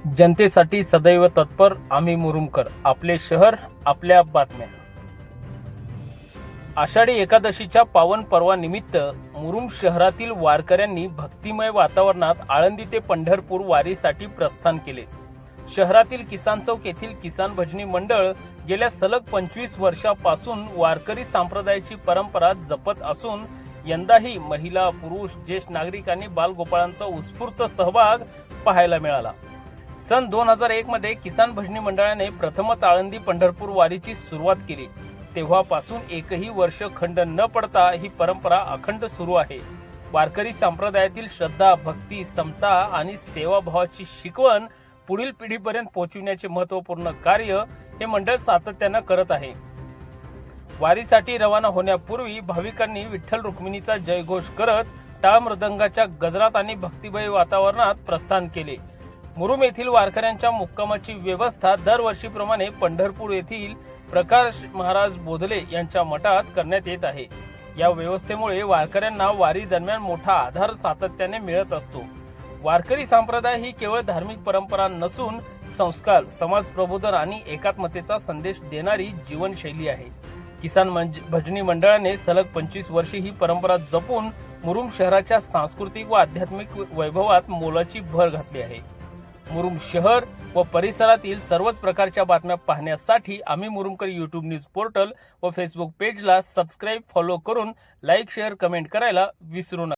जनतेसाठी सदैव तत्पर आम्ही मुरुमकर, आपले शहर आपल्या बातम्या। आषाढी एकादशीच्या पावन पर्वानिमित्त मुरुम शहरातील वारकऱ्यांनी भक्तिमय वातावरणात आळंदी ते पंढरपूर वारीसाठी प्रस्थान केले। शहरातील किसान चौक येथील किसान भजनी मंडळ गेल्या सलग 25 वर्षापासून वारकरी संप्रदायाची परंपरा जपत असून यंदाही महिला, पुरुष, ज्येष्ठ नागरिक आणि बालगोपाळांचा उत्स्फूर्त सहभाग पाहायला मिळाला। सन 2001 मध्ये किसान भजनी मंडळाने प्रथमच आळंदी पंढरपूर वारीची सुरुवात केली। तेव्हापासून एकही वर्ष खंड न पडता ही परंपरा अखंड सुरू आहे। वारकरी संप्रदायातील श्रद्धा, भक्ती, समता आणि सेवाभावाची शिकवण पुढील पिढीपर्यंत पोहोचविण्याचे महत्त्वपूर्ण कार्य हे मंडळ सातत्याने करत आहे। वारीसाठी रवाना होण्यापूर्वी भाविकांनी विठ्ठल रुक्मिणीचा जयघोष करत टाळ मृदंगाच्या गजरात आणि भक्तिमय वातावरणात प्रस्थान केले। मुरुम येथील वारकऱ्यांच्या मुक्कामाची व्यवस्था दरवर्षीप्रमाणे पंढरपूर येथील प्रकाश महाराज बोधले यांच्या मठात करण्यात येत आहे। या व्यवस्थेमुळे वारकऱ्यांना वारी दरम्यान मोठा आधार सातत्याने मिळत असतो। वारकरी संप्रदाय ही केवळ धार्मिक परंपरा नसून संस्कार, समाज प्रबोधन आणि एकात्मतेचा संदेश देणारी जीवनशैली आहे। किसान भजनी मंडळाने सलग 25 वर्षे ही परंपरा जपून मुरुम शहराच्या सांस्कृतिक व आध्यात्मिक वैभवात मोलाची भर घातली आहे। मुरुम शहर व परिसरातील सर्वच प्रकारच्या बातम्या पाहण्यासाठी आम्ही मुरुमकर YouTube न्यूज पोर्टल व फेसबुक पेजला सबस्क्राईब, फॉलो करून लाईक, शेअर, कमेंट करायला विसरू नका।